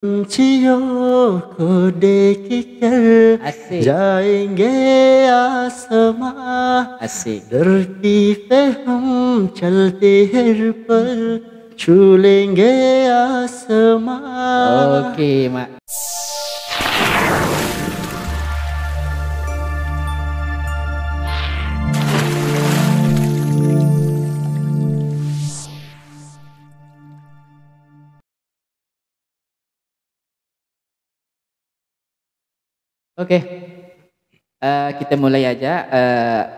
पंछियों को देख कर Asik, जाएंगे आसमां asik. धरती पे हम चलते हर पल छू लेंगे आसमां. Oke, Mak. Oke, kita mulai aja.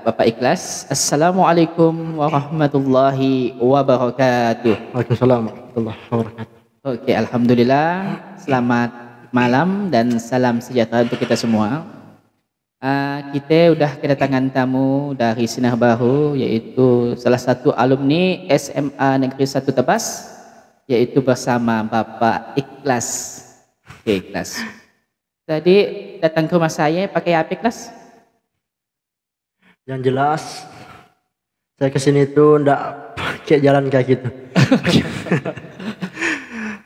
Bapak Ikhlas. Assalamualaikum warahmatullahi wabarakatuh. Waalaikumsalam warahmatullahi wabarakatuh. Oke, alhamdulillah. Selamat malam dan salam sejahtera untuk kita semua. Kita udah kedatangan tamu dari Sinar Baru, yaitu salah satu alumni SMA Negeri 1 Tebas, yaitu bersama Bapak Ikhlas. Oke, Ikhlas. Tadi datang ke rumah saya pakai apa, Ikhlas? Yang jelas saya kesini tuh ndak pakai jalan kayak gitu.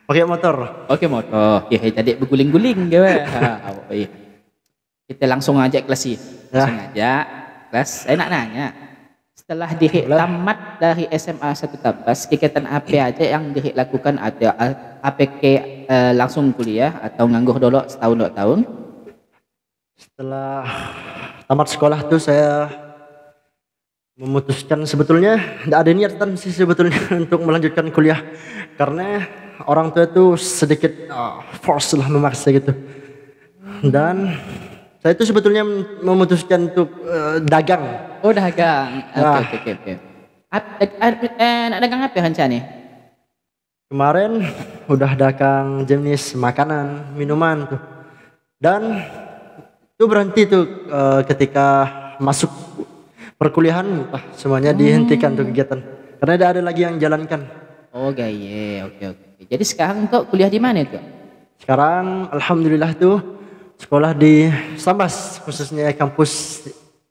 Pakai motor. Oke, motor. Ya, tadi berguling-guling gue. Iya. Kita langsung aja kelas sih. Langsung aja kelas. Saya nak nanya. Setelah diri tamat dari SMA 1 Tebas, kegiatan apa aja yang diri lakukan? Ada APK langsung kuliah atau nganggur dulu setahun 2 tahun? Setelah tamat sekolah tuh saya memutuskan sebetulnya tidak ada niatan sih sebetulnya untuk melanjutkan kuliah karena orang tua itu sedikit force lah memaksa gitu. Dan saya itu sebetulnya memutuskan untuk dagang. Oh, dagang. Oke. Nak dagang apa rencana? Kemarin udah dagang jenis makanan, minuman tuh. Dan itu berhenti tuh ketika masuk perkuliahan semuanya dihentikan tuh kegiatan. Karena tidak ada lagi yang jalankan. Oh, gaya. Oke. Jadi sekarang kok kuliah di mana tuh? Sekarang alhamdulillah tuh sekolah di Sambas, khususnya kampus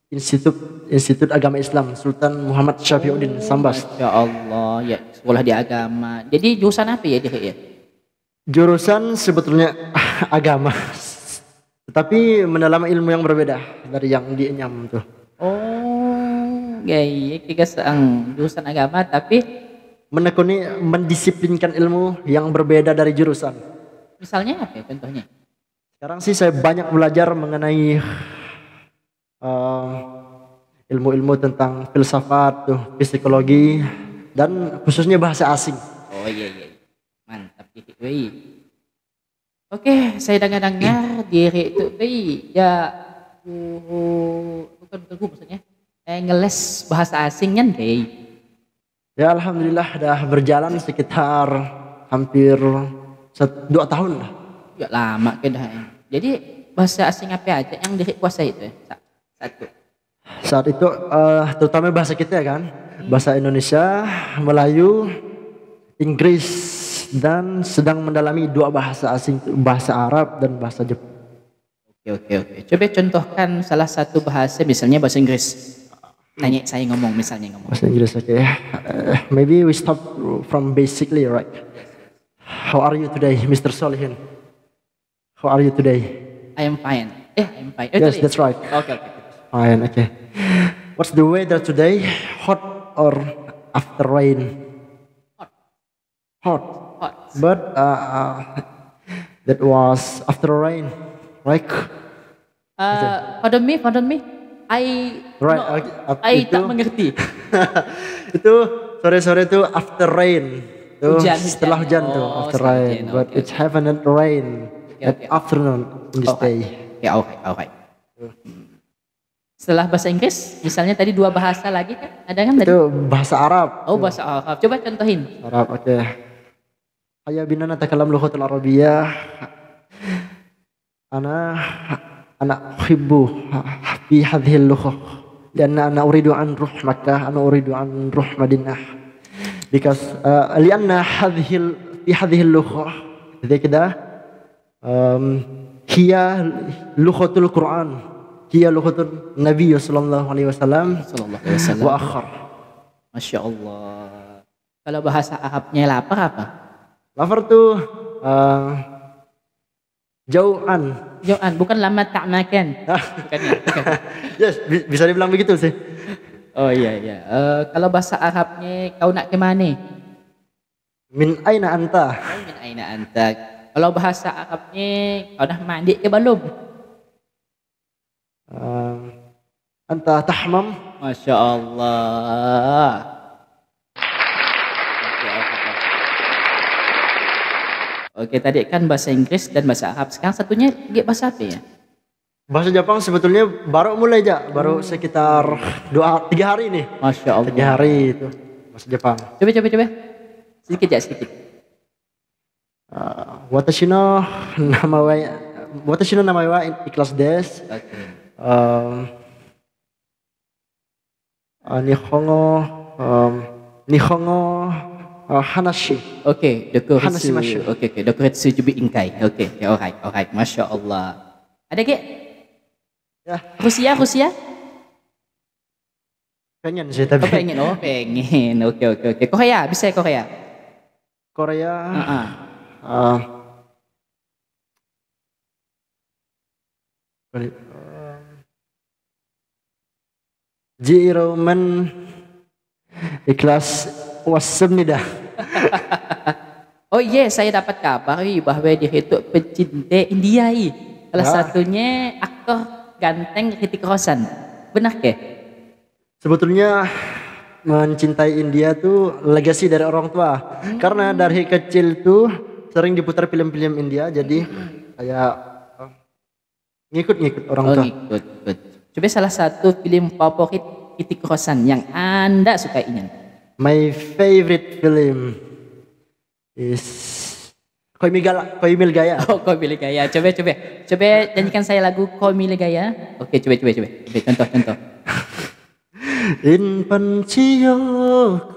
Institut Agama Islam Sultan Muhammad Syafiuddin Sambas. Ya Allah, ya sekolah di agama. Jadi jurusan apa ya dia ya? Jurusan sebetulnya agama, tetapi mendalam ilmu yang berbeda dari yang dienyam tuh. Oh, gaya kita seang jurusan agama tapi Menekuni mendisiplinkan ilmu yang berbeda dari jurusan. misalnya apa ya contohnya? Sekarang sih saya banyak belajar mengenai ilmu-ilmu tentang filsafat, tuh, psikologi, dan khususnya bahasa asing. Oh iya. Mantap gitu. Oke, saya dengar diri itu ya bukan guru maksudnya. Ngeles bahasa asing kan deh. Ya alhamdulillah dah berjalan sekitar hampir 2 tahun lah. Ya lama dah. Jadi bahasa asing apa aja yang diri kuasai itu? Satu. Saat itu terutama bahasa kita ya kan, bahasa Indonesia, Melayu, Inggris, dan sedang mendalami 2 bahasa asing, bahasa Arab dan bahasa Jepang. Oke. Coba contohkan salah satu bahasa, misalnya bahasa Inggris. Tanya saya misalnya ngomong. Bahasa Inggris, okay. Maybe we start from basically, right? How are you today, Mr. Solihin? How are you today? I am fine. I'm fine. Yes, that's right. Okay. Fine, okay. What's the weather today? Hot or after rain? Hot. But that was after rain, right? Pardon me. I tak mengerti. Itu sore-sore itu after rain. Tuh, Hujan. setelah hujan tuh after rain. But it's heaven and rain at afternoon in this day. Okay. Setelah bahasa Inggris, misalnya tadi 2 bahasa lagi kan? Ada kan tadi? Itu bahasa Arab. Oh, bahasa Arab. Coba contohin. Arab, oke. Hayya bina natakalam lughatul arabiyyah. Ana uhibbu fi hadhihi al-lughah. Lianna ana uridu an ruh Makkah, ana uridu an ruh Madinah. Because lianna fi hadhihi al-lughah كده هي لغة القرآن هي لغة النبي صلى الله عليه وسلم وآخر. Masya Allah. Kalau bahasa Arabnya lapar apa? Lapar tuh Jauhan. Jauhan, bukan lama tak makan. Ah, Bukan ya? Bukan. yes, bisa dibilang begitu sih. Oh iya iya. Kalau bahasa Arabnya kau nak ke mana? Min aina anta? Oh, min aina anta. Kalau bahasa Arabnya kau dah mandi ke belum? Uh, anta tahmam? Masya Allah. Oke, tadi kan bahasa Inggris dan bahasa Arab. Sekarang satunya bahasa apa ya? Bahasa Jepang sebetulnya baru mulai aja, baru sekitar 2-3 hari nih. Masya Allah. 3 hari itu bahasa Jepang. Coba. Sedikit ya, sedikit. Watashi no namae wa ikhlas desu. Oke. Nihongo hanashi. Oke, dokuritsu. Hanashimashu. Oke, dokuritsu jubi inkai. Oke, alright. Masya Allah. Ada ke? Ya, Rusia? pengen sih tapi. Pengen. Oke. Korea, bisa ya Korea? Korea. Uh-uh. Jiroman ikhlas wasabnida. Oh iya, saya dapat kabar bahwa dia itu pecinta India. Salah satunya aktor ganteng Hrithik Roshan. Benar ke? Sebetulnya mencintai India tuh legasi dari orang tua. Karena dari kecil tuh sering diputar film-film India, jadi kayak ngikut orang tua. Ngikut. Coba salah satu film favorit Hrithik Roshan yang Anda sukainya. My favorite film is Koi Mil Gaya. Oh, Koi Mil Gaya. Coba nyanyikan saya lagu Koi Mil Gaya. Oke, coba. Contoh. इन पंछियों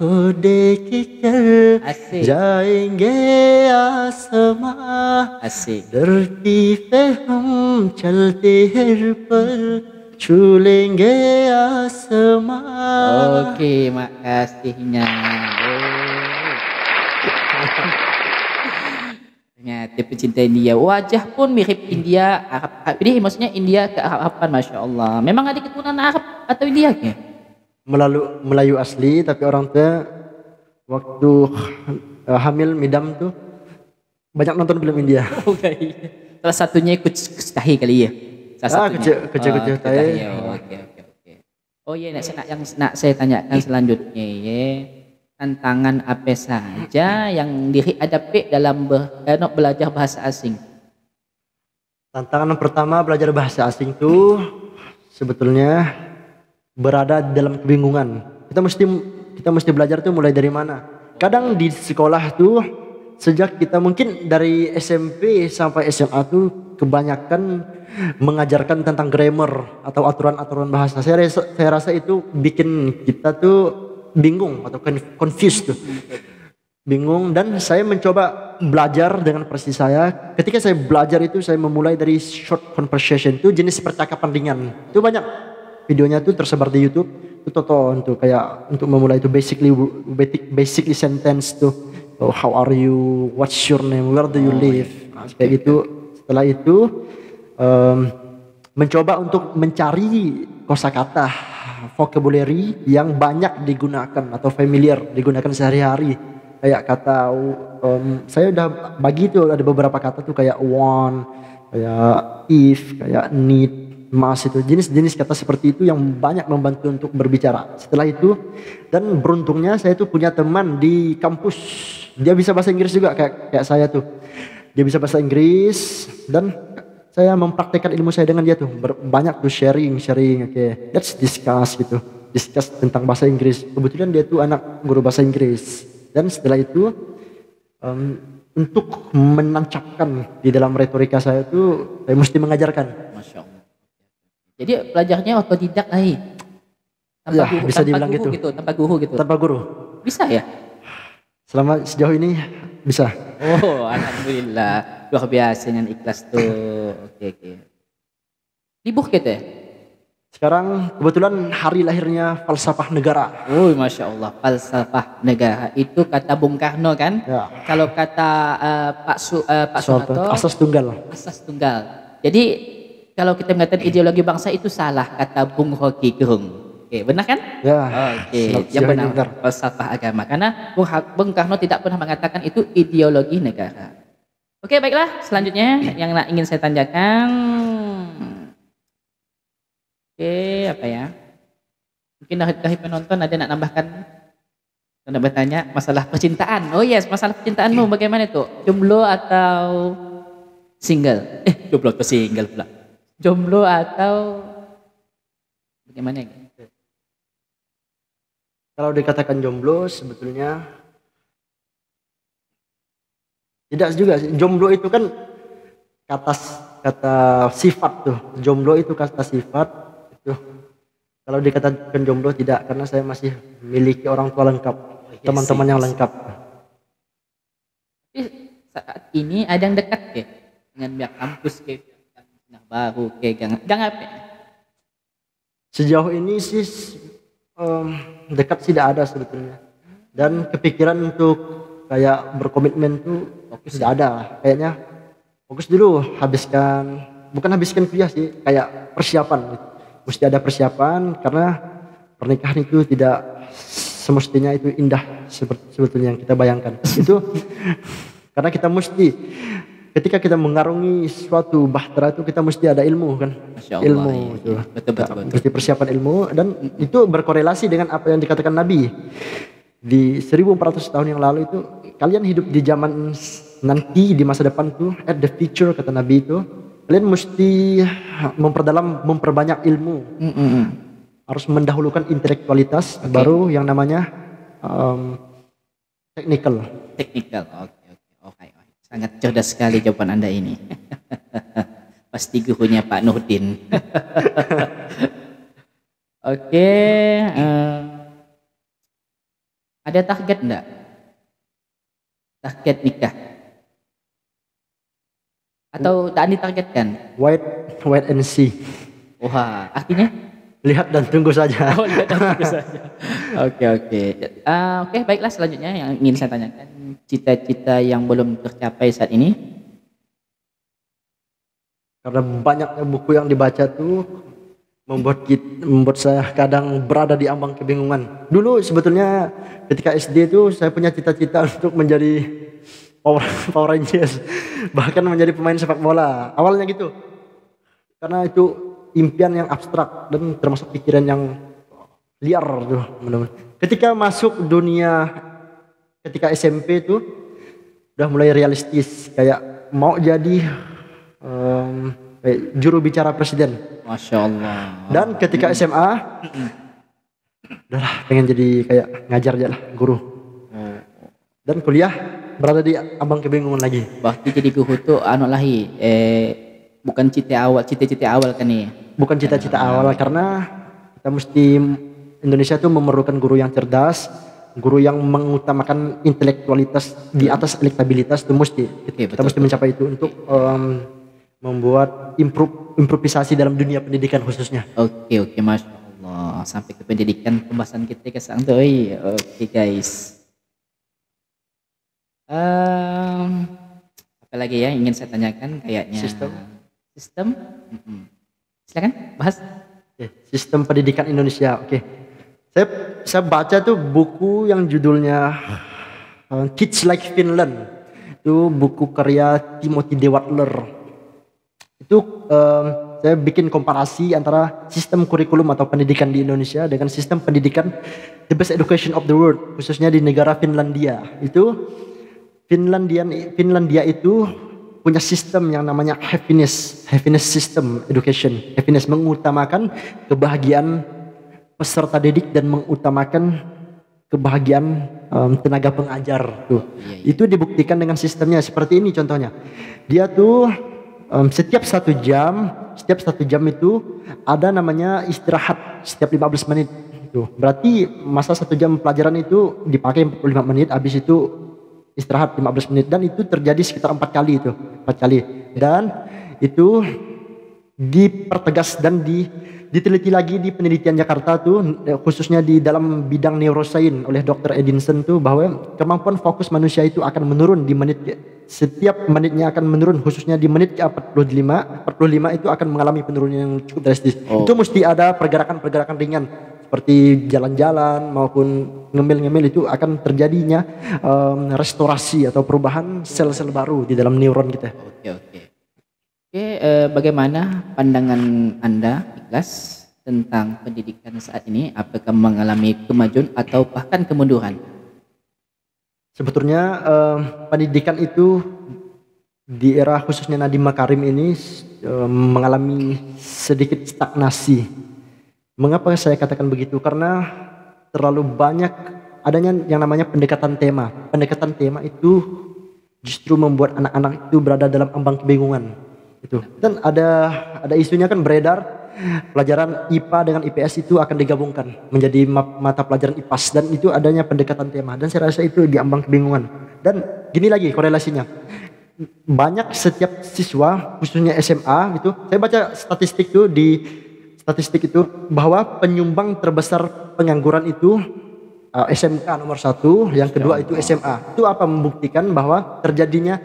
को देख कर जाएंगे आसमां धरती पे हम चलते हैं पर छू लेंगे आसमां. Oke, makasihnya. Ternyata pecinta India. Wajah pun mirip India Arab. Jadi maksudnya India ke Araban, Masya Allah. Memang ada keturunan Arab atau India ke? Melayu asli, tapi orang tua waktu hamil midam tuh banyak nonton film India. Okay. Salah satunya ikut Kustahi kali ya. Salah satunya. Kecil Tahi. Oke. Oh iya, yang saya tanyakan selanjutnya ya, tantangan apa saja yang dihadapi dalam belajar bahasa asing? Tantangan pertama belajar bahasa asing tuh sebetulnya berada dalam kebingungan. Kita mesti belajar tuh mulai dari mana. Kadang di sekolah tuh sejak kita mungkin dari SMP sampai SMA tuh kebanyakan mengajarkan tentang grammar atau aturan-aturan bahasa. Saya rasa itu bikin kita tuh bingung atau confused tuh. Bingung, dan saya mencoba belajar dengan versi saya. Ketika saya belajar itu saya memulai dari short conversation, itu jenis percakapan ringan. Itu banyak videonya tuh tersebar di YouTube. Itu tonton tuh kayak untuk memulai itu basically sentence tuh. Oh, how are you? What's your name? Where do you live? Kayak gitu. Setelah itu mencoba untuk mencari kosakata vocabulary yang banyak digunakan atau familiar digunakan sehari-hari. Kayak kata saya udah bagi tuh ada beberapa kata tuh kayak want, kayak if, kayak need, mas, itu jenis-jenis kata seperti itu yang banyak membantu untuk berbicara. Setelah itu, dan beruntungnya saya tuh punya teman di kampus, dia bisa bahasa Inggris juga kayak saya tuh. Dia bisa bahasa Inggris dan saya mempraktekkan ilmu saya dengan dia tuh. Banyak tuh sharing, oke. Let's discuss tentang bahasa Inggris. Kebetulan dia tuh anak guru bahasa Inggris. Dan setelah itu untuk menancapkan di dalam retorika saya tuh saya mesti mengajarkan. Masya Allah. Jadi belajarnya otodidak tanpa guru, bisa dibilang gitu. Tanpa guru. Tanpa guru. Bisa ya? Selama sejauh ini bisa. Oh, alhamdulillah. Luar biasa dengan ikhlas tuh. Oke. Libur kita? Sekarang kebetulan hari lahirnya falsafah negara. Oh, masya Allah, falsafah negara itu kata Bung Karno kan? Ya. Kalau kata Pak Soeharto, Asas tunggal. asas tunggal. Jadi kalau kita mengatakan ideologi bangsa itu salah kata Bung Rocky Gerung. Oke, benar kan? Ya. Oke, yang benar falsafah agama. Karena Bung Karno tidak pernah mengatakan itu ideologi negara. Oke, baiklah. Selanjutnya yang ingin saya tanyakan. Oke, apa ya? Mungkin dari penonton ada nak nambahkan? Anda bertanya masalah percintaan. Oh yes, masalah percintaanmu bagaimana itu? Jomblo atau single? Jomblo atau single pula? Jomblo atau bagaimana? Kalau dikatakan jomblo sebetulnya tidak juga sih. Jomblo itu kan kata sifat tuh. Jomblo itu kata sifat. Kalau dikatakan jomblo tidak, karena saya masih memiliki orang tua lengkap, teman-teman yang lengkap. Saat ini ada yang dekat ke dengan pihak kampus ke baru ke jangan apa? Sejauh ini sih dekat tidak ada sebetulnya. Dan kepikiran untuk kayak berkomitmen tuh tidak ada lah. Kayaknya fokus dulu, bukan habiskan kuliah sih, kayak persiapan gitu. Mesti ada persiapan karena pernikahan itu tidak semestinya itu indah seperti sebetulnya yang kita bayangkan. Itu karena kita mesti ketika kita mengarungi suatu bahtera itu kita mesti ada ilmu kan. Masya Allah, ilmu iya. itu. Betul. Mesti persiapan ilmu dan itu berkorelasi dengan apa yang dikatakan Nabi. Di 1400 tahun yang lalu itu kalian hidup di zaman nanti di masa depan tuh at the future kata Nabi itu. Kalian mesti memperbanyak ilmu. Harus mendahulukan intelektualitas, baru yang namanya technical. Oke. Sangat cerdas sekali jawaban Anda ini. Pasti gurunya Pak Nurdin. Oke. Ada target enggak? Target nikah? Atau tak ditargetkan? Wait and see. Wah, artinya? Lihat dan tunggu saja. Oh, lihat dan tunggu saja. Oke, baiklah selanjutnya yang ingin saya tanyakan, cita-cita yang belum tercapai saat ini? Karena banyaknya buku yang dibaca tuh membuat saya kadang berada di ambang kebingungan. Dulu sebetulnya ketika SD itu saya punya cita-cita untuk menjadi Power Rangers, bahkan menjadi pemain sepak bola. Awalnya gitu. Karena itu impian yang abstrak dan termasuk pikiran yang liar tuh, teman-teman. Ketika masuk dunia ketika SMP itu udah mulai realistis, kayak mau jadi juru bicara presiden. Masya Allah. Dan ketika SMA udahlah pengen jadi kayak ngajar aja lah, guru. Dan kuliah berada di ambang kebingungan lagi. Berarti jadi guru tuh bukan cita-cita awal kan nih? Bukan cita-cita awal karena kita mesti Indonesia tuh memerlukan guru yang cerdas, guru yang mengutamakan intelektualitas di atas elektabilitas itu mesti. Kita mesti mencapai itu untuk membuat improvisasi dalam dunia pendidikan khususnya. Oke, Masya Allah. Sampai ke pendidikan pembahasan kita ke santuy. Oke guys. Apa lagi ya ingin saya tanyakan kayaknya sistem? Silakan bahas. Sistem pendidikan Indonesia. Oke. Saya baca tuh buku yang judulnya Kids Like Finland. Itu buku karya Timothy D. Wattler. Itu saya bikin komparasi antara sistem kurikulum atau pendidikan di Indonesia dengan sistem pendidikan the best education of the world, khususnya di negara Finlandia. Itu Finlandia itu punya sistem yang namanya happiness system education. Happiness mengutamakan kebahagiaan peserta didik dan mengutamakan kebahagiaan tenaga pengajar tuh. Iya. Itu dibuktikan dengan sistemnya seperti ini contohnya. Dia tuh setiap satu jam itu ada namanya istirahat setiap 15 menit. Tuh. Berarti masa 1 jam pelajaran itu dipakai 45 menit, habis itu istirahat 15 menit dan itu terjadi sekitar 4 kali. Dan itu dipertegas dan diteliti lagi di penelitian Jakarta tuh, khususnya di dalam bidang neuroscience oleh Dr. Edinson tuh, bahwa kemampuan fokus manusia itu akan menurun di setiap menitnya akan menurun, khususnya di menit ke 45 itu akan mengalami penurunan yang cukup drastis. Itu mesti ada pergerakan-pergerakan ringan seperti jalan-jalan maupun ngemil-ngemil, itu akan terjadinya restorasi atau perubahan sel-sel baru di dalam neuron kita. Oke, bagaimana pandangan Anda, Ikhlas, tentang pendidikan saat ini? Apakah mengalami kemajuan atau bahkan kemunduran? Sebetulnya pendidikan itu di era khususnya Nadiem Makarim ini mengalami sedikit stagnasi. Mengapa saya katakan begitu? Karena terlalu banyak adanya yang namanya pendekatan tema. Pendekatan tema itu justru membuat anak-anak itu berada dalam ambang kebingungan. Itu. Dan ada isunya kan beredar, pelajaran IPA dengan IPS itu akan digabungkan menjadi mata pelajaran IPAS, dan itu adanya pendekatan tema, dan saya rasa itu diambang kebingungan. Dan gini lagi korelasinya, banyak setiap siswa khususnya SMA gitu, saya baca statistik itu bahwa penyumbang terbesar pengangguran itu SMK nomor 1, yang kedua itu SMA. Itu apa membuktikan bahwa terjadinya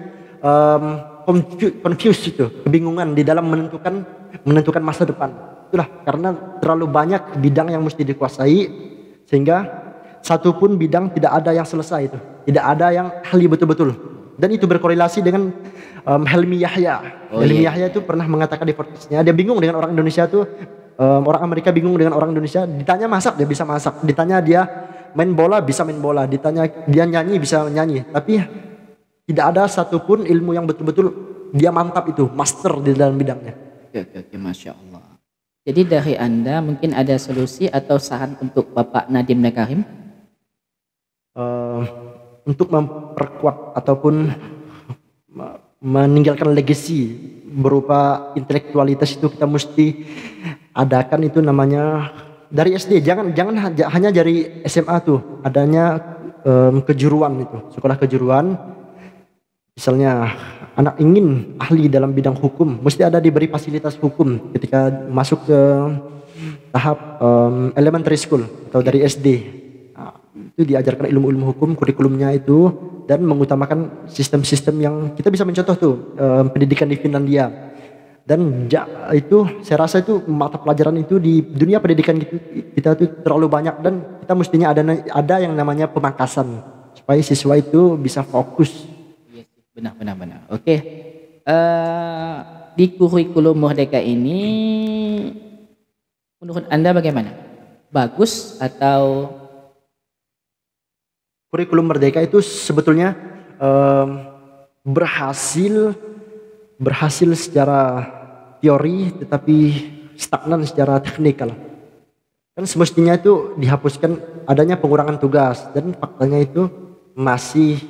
confuse itu, kebingungan di dalam menentukan masa depan. Itulah karena terlalu banyak bidang yang mesti dikuasai, sehingga satu pun bidang tidak ada yang selesai itu, tidak ada yang ahli betul-betul. Dan itu berkorelasi dengan Helmi Yahya. Helmi Yahya itu pernah mengatakan di podcastnya, dia bingung dengan orang Indonesia tuh, orang Amerika bingung dengan orang Indonesia. Ditanya masak dia bisa masak, ditanya dia main bola bisa main bola, ditanya dia nyanyi bisa nyanyi, tapi tidak ada satupun ilmu yang betul-betul dia mantap itu, master di dalam bidangnya. Oke, Masya Allah. Jadi dari Anda mungkin ada solusi atau saran untuk Bapak Nadiem Makarim? Untuk memperkuat ataupun meninggalkan legacy berupa intelektualitas itu, kita mesti adakan itu namanya dari SD. Jangan hanya dari SMA tuh, adanya kejuruan itu, sekolah kejuruan. Misalnya anak ingin ahli dalam bidang hukum, mesti ada diberi fasilitas hukum ketika masuk ke tahap elementary school atau dari SD. Nah, itu diajarkan ilmu-ilmu hukum, kurikulumnya itu, dan mengutamakan sistem-sistem yang kita bisa mencontoh tuh pendidikan di Finlandia. Dan itu saya rasa itu mata pelajaran itu di dunia pendidikan kita itu terlalu banyak, dan kita mestinya ada yang namanya pemangkasan supaya siswa itu bisa fokus. Benar. Oke. Di kurikulum Merdeka ini menurut Anda bagaimana? Bagus atau? Kurikulum Merdeka itu sebetulnya berhasil secara teori, tetapi stagnan secara teknikal. Kan semestinya itu dihapuskan adanya pengurangan tugas, dan faktanya itu masih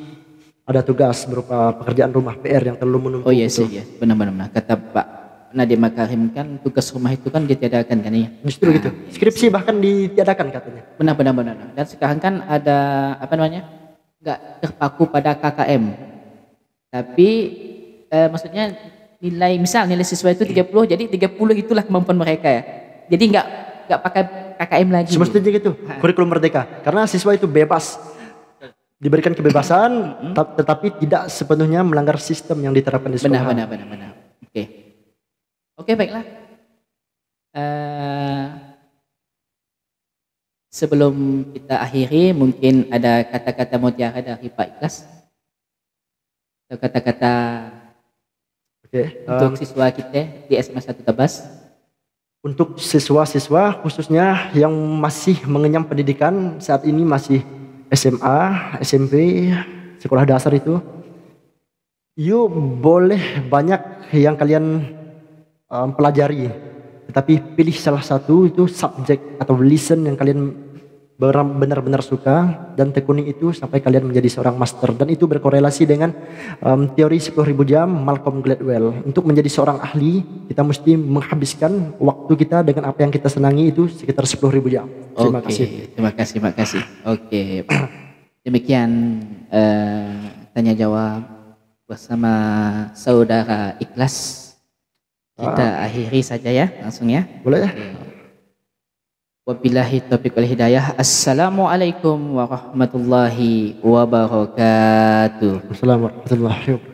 ada tugas berupa pekerjaan rumah, PR yang terlalu menumpuk. Oh iya sih, ya. Benar. Kata Pak Nadiem Makarim kan tugas rumah itu kan ditiadakan kan ya. Justru gitu. Skripsi bahkan ditiadakan katanya. Benar. Dan sekarang kan ada nggak terpaku pada KKM. Tapi maksudnya nilai siswa itu 30, jadi 30 itulah kemampuan mereka ya. Jadi nggak pakai KKM lagi. Semestinya gitu. Kurikulum Merdeka. Karena siswa itu bebas, diberikan kebebasan, tetapi tidak sepenuhnya melanggar sistem yang diterapkan di sekolah. Benar. Oke, baiklah. Sebelum kita akhiri, mungkin ada kata-kata mutiara dari Pak Ikhlas atau kata-kata untuk siswa kita di SMA 1 Tabas. Untuk siswa-siswa khususnya yang masih mengenyam pendidikan saat ini, masih SMA, SMP, sekolah dasar itu, yuk boleh banyak yang kalian pelajari, tetapi pilih salah satu itu subjek atau lesson yang kalian benar-benar suka, dan tekuni itu sampai kalian menjadi seorang master. Dan itu berkorelasi dengan teori 10.000 jam Malcolm Gladwell. Untuk menjadi seorang ahli, kita mesti menghabiskan waktu kita dengan apa yang kita senangi, itu sekitar 10.000 jam. Terima kasih. Oke. Demikian tanya jawab bersama saudara Ikhlas Kita akhiri saja ya, langsung ya. Boleh ya? Wabillahi taufiq wal hidayah. Assalamualaikum warahmatullahi wabarakatuh. Assalamualaikum warahmatullahi wabarakatuh.